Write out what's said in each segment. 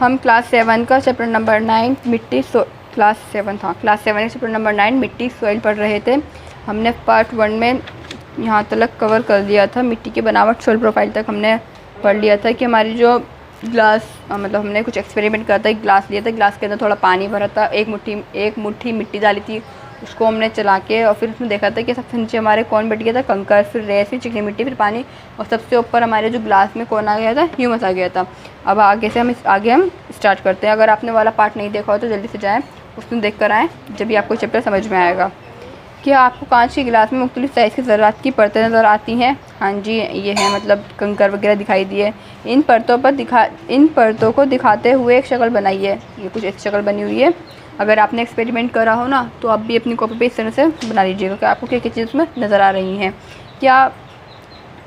हम क्लास 7 का chapter number 9 class 7 का चैप्टर नंबर 9 मिट्टी सॉइल पढ़ रहे थे। हमने पार्ट 1 में यहाँ तक कवर कर लिया था। मिट्टी की बनावट सॉइल प्रोफाइल तक हमने पढ़ लिया था कि हमारी जो ग्लास मतलब हमने कुछ एक्सपेरिमेंट करा था। एक ग्लास लिया था, ग्लास के अंदर थोड़ा पानी भरा था, एक मुट्ठी मिट्टी डाली थी, उसको हमने चला के और फिर उसमें देखा था कि सबसे नीचे हमारे कौन बैठ गया था, कंकर, फिर रेत, फिर चिकनी मिट्टी, फिर पानी, और सबसे ऊपर हमारे जो ग्लास में कौन आ गया था, ह्यूमस आ गया था। अब आगे हम स्टार्ट करते हैं। अगर आपने वाला पार्ट नहीं देखा हो तो जल्दी से जाएँ, उसमें देख कर आएँ, जब भी आपको चैप्टर समझ में आएगा। क्या आपको कांच की गिलास में मुख्तलिफ साइज़ की ज़रात की परतें नज़र आती हैं? हाँ जी, ये है मतलब कंकर वगैरह दिखाई दिए। इन परतों को दिखाते हुए एक शक्ल बनाइए। ये कुछ एक शक्ल बनी हुई है। अगर आपने एक्सपेरिमेंट करा हो ना तो आप भी अपनी कॉपी पे इस तरह से बना लीजिएगा कि आपको क्या क्या चीज़ में नज़र आ रही हैं। क्या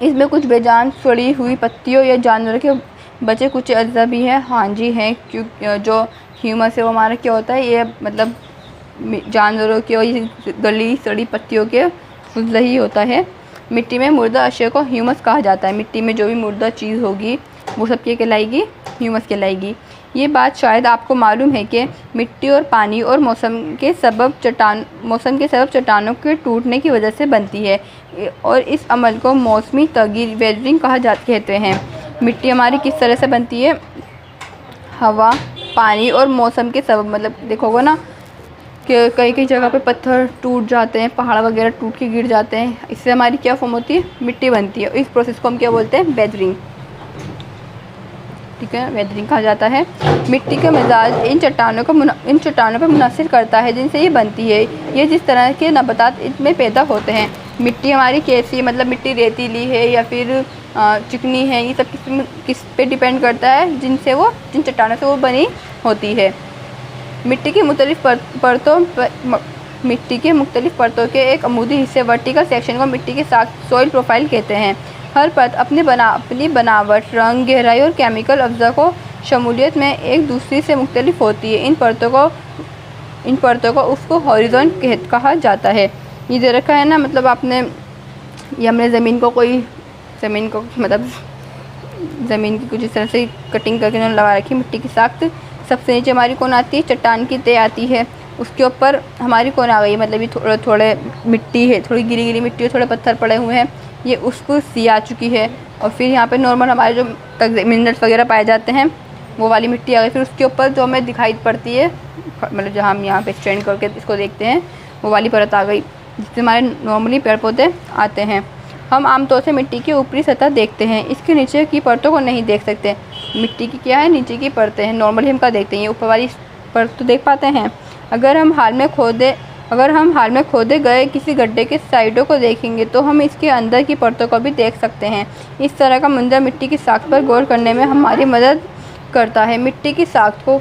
इसमें कुछ बेजान सड़ी हुई पत्तियों या जानवरों के बचे कुछ अज्जा भी हैं? हाँ जी हैं, क्यों जो ह्यूमस है वो हमारा क्या होता है, ये मतलब जानवरों के और ये गली सड़ी पत्तियों के फजला ही होता है। मिट्टी में मुर्दा अशया को ह्यूमस कहा जाता है। मिट्टी में जो भी मुर्दा चीज़ होगी वो सब क्या कहलाएगी, ह्यूमस कहलाएगी। ये बात शायद आपको मालूम है कि मिट्टी और पानी और मौसम के सबब चट्टानों के टूटने की वजह से बनती है, और इस अमल को मौसमी तगीर वेदरिंग कहते हैं। मिट्टी हमारी किस तरह से बनती है? हवा, पानी और मौसम के सबब, मतलब देखोगे ना कि कई जगह पे पत्थर टूट जाते हैं, पहाड़ वगैरह टूट के गिर जाते हैं, इससे हमारी क्या फॉर्म होती है, मिट्टी बनती है। इस प्रोसेस को हम क्या बोलते हैं, वेदरिंग। ठीक है, वेदरिंग कहा जाता है। मिट्टी का मिजाज इन चट्टानों पर मुनहसर करता है जिनसे ये बनती है। ये जिस तरह के नबातात इसमें पैदा होते हैं। मिट्टी हमारी कैसी, मतलब मिट्टी रेतीली है या फिर चिकनी है, ये सब किस पे डिपेंड करता है, जिन चट्टानों से वो बनी होती है। मिट्टी की मुख्तलिफ परतों के एक अमूदी हिस्से वर्टिकल सेक्शन को मिट्टी के साथ सॉइल प्रोफाइल कहते हैं। हर परत अपनी बनावट, रंग, गहराई और केमिकल अज्जा को शमूलियत में एक दूसरे से मुख्तलिफ होती है। इन परतों को उसको हॉरिज़ॉन कहा जाता है। ये दे रखा है ना, मतलब हमने ज़मीन की कुछ इस तरह से कटिंग करके लगा रखी। मिट्टी की साख्त सबसे नीचे हमारी कौन आती है, चट्टान की तय आती है। उसके ऊपर हमारी कौन आ गई, मतलब ये थोड़े मिट्टी है, थोड़ी गिरी मिट्टी है, थोड़े पत्थर पड़े हुए हैं, ये उसको सी आ चुकी है। और फिर यहाँ पे नॉर्मल हमारे जो मिनरल्स वगैरह पाए जाते हैं वो वाली मिट्टी आ गई। फिर उसके ऊपर जो हमें दिखाई पड़ती है, मतलब जहाँ हम यहाँ पे स्टैंड करके इसको देखते हैं, वो वाली परत आ गई जिससे हमारे नॉर्मली पेड़ पौधे आते हैं। हम आमतौर से मिट्टी की ऊपरी सतह देखते हैं, इसके नीचे की परतों को नहीं देख सकते। मिट्टी की क्या है, नीचे की परतें हैं, नॉर्मली हम क्या देखते हैं, ये ऊपर वाली परत तो देख पाते हैं। अगर हम हाल में खोदे गए किसी गड्ढे के साइडों को देखेंगे तो हम इसके अंदर की परतों को भी देख सकते हैं। इस तरह का मंजर मिट्टी की साख्त पर गौर करने में हमारी मदद करता है। मिट्टी की साख्त को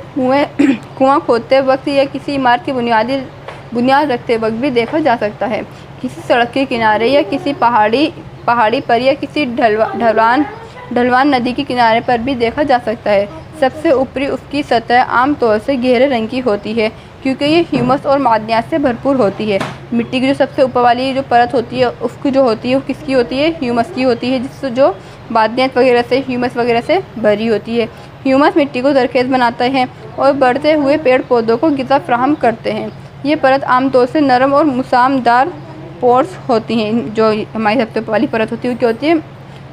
कुआं खोदते वक्त या किसी इमारत की बुनियाद रखते वक्त भी देखा जा सकता है। किसी सड़क के किनारे या किसी पहाड़ी पर या किसी ढलवान नदी के किनारे पर भी देखा जा सकता है। सबसे ऊपरी उसकी सतह आमतौर से गहरे रंग की होती है क्योंकि ये ह्यूमस और मादनियात से भरपूर होती है। मिट्टी की जो सबसे ऊपर वाली जो परत होती है उसकी जो होती है वो किसकी होती है, ह्यूमस की होती है, जिससे जो मादनियात वगैरह से, ह्यूमस वगैरह से भरी होती है। ह्यूमस मिट्टी को जरखेज़ बनाता है और बढ़ते हुए पेड़ पौधों को ग़िज़ा फराहम करते हैं। ये परत आमतौर से नरम और मुसामदार पोर्स होती हैं। जो हमारी सबसे ऊपर वाली परत होती है वो क्या होती है,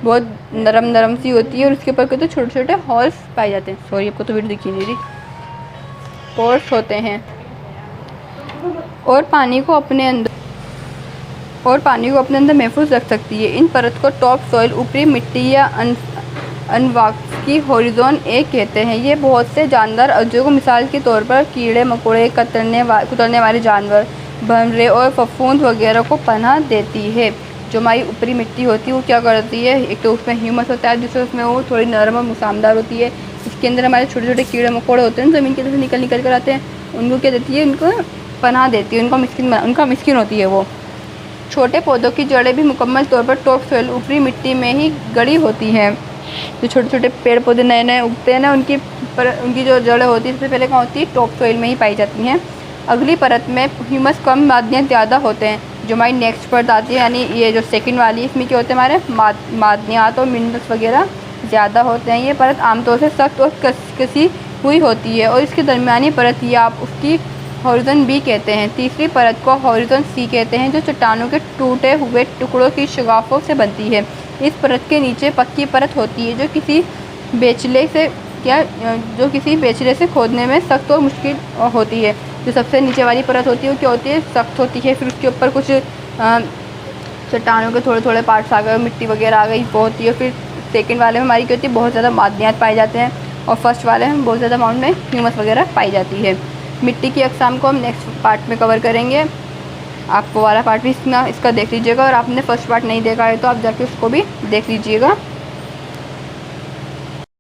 बहुत नरम सी होती है, और उसके ऊपर तो छोटे छोटे हॉल्स पाए जाते हैं। सॉरी, आपको तो वीडियो दिखी नहीं रही, पोर्स होते हैं, और पानी को अपने अंदर महफूज रख सकती है। इन परत को टॉप सॉइल, ऊपरी मिट्टी या अनवाक्स की हॉरिज़ॉन एक कहते हैं। ये बहुत से जानदार अज्जों को, मिसाल के तौर पर कीड़े मकोड़े, कुतरने वाले जानवर, भंवरे और फफूंद वगैरह को पनाह देती है। जो हमारी ऊपरी मिट्टी होती है वो क्या करती है, एक तो उसमें ह्यूमस होता है, दूसरे उसमें वो थोड़ी नरम और मुसामदार होती है। इसके अंदर हमारे छोटे छोटे कीड़े मकोड़े होते हैं, ज़मीन की तरफ निकल कर आते हैं, उनको क्या देती है, उनको पनाह देती है, उनका मिस्किन होती है वो। छोटे पौधों की जड़ें भी मुकम्मल तौर पर टॉप सॉइल, ऊपरी मिट्टी में ही गड़ी होती हैं। जो छोटे छोटे पेड़ पौधे नए उगते हैं ना, उनकी जो जड़ें होती है सबसे पहले कहाँ होती है, टॉप सॉइल में ही पाई जाती हैं। अगली परत में ह्यूमस कम, मादनियात ज़्यादा होते हैं। जो हमारी नेक्स्ट परत आती है, यानी ये जो सेकंड वाली, इसमें क्या होते हैं, हमारे मादनियात और मिनरल्स वगैरह ज़्यादा होते हैं। ये परत आमतौर से सख्त और कसी हुई होती है और इसकी दरमियानी परत या आप उसकी हॉरिज़न बी कहते हैं। तीसरी परत को हॉरिज़न सी कहते हैं, जो चट्टानों के टूटे हुए टुकड़ों की शगाफों से बनती है। इस परत के नीचे पक्की परत होती है, जो किसी बेचले से खोदने में सख्त और मुश्किल होती है। जो सबसे नीचे वाली परत होती है वो क्या होती है, सख्त होती है। फिर उसके ऊपर कुछ चट्टानों के थोड़े थोड़े पार्ट्स आ गए, मिट्टी वगैरह आ गई, वो होती है। फिर सेकंड वाले में हमारी क्या होती है, बहुत ज़्यादा मादनियात पाए जाते हैं, और फर्स्ट वाले में बहुत ज़्यादा अमाउंट में ह्यूमस वगैरह पाई जाती है। मिट्टी की अक़साम को हम नेक्स्ट पार्ट में कवर करेंगे। आप वो वाला पार्ट भी इसका देख लीजिएगा, और आपने फर्स्ट पार्ट नहीं देखा है तो आप जाके उसको भी देख लीजिएगा।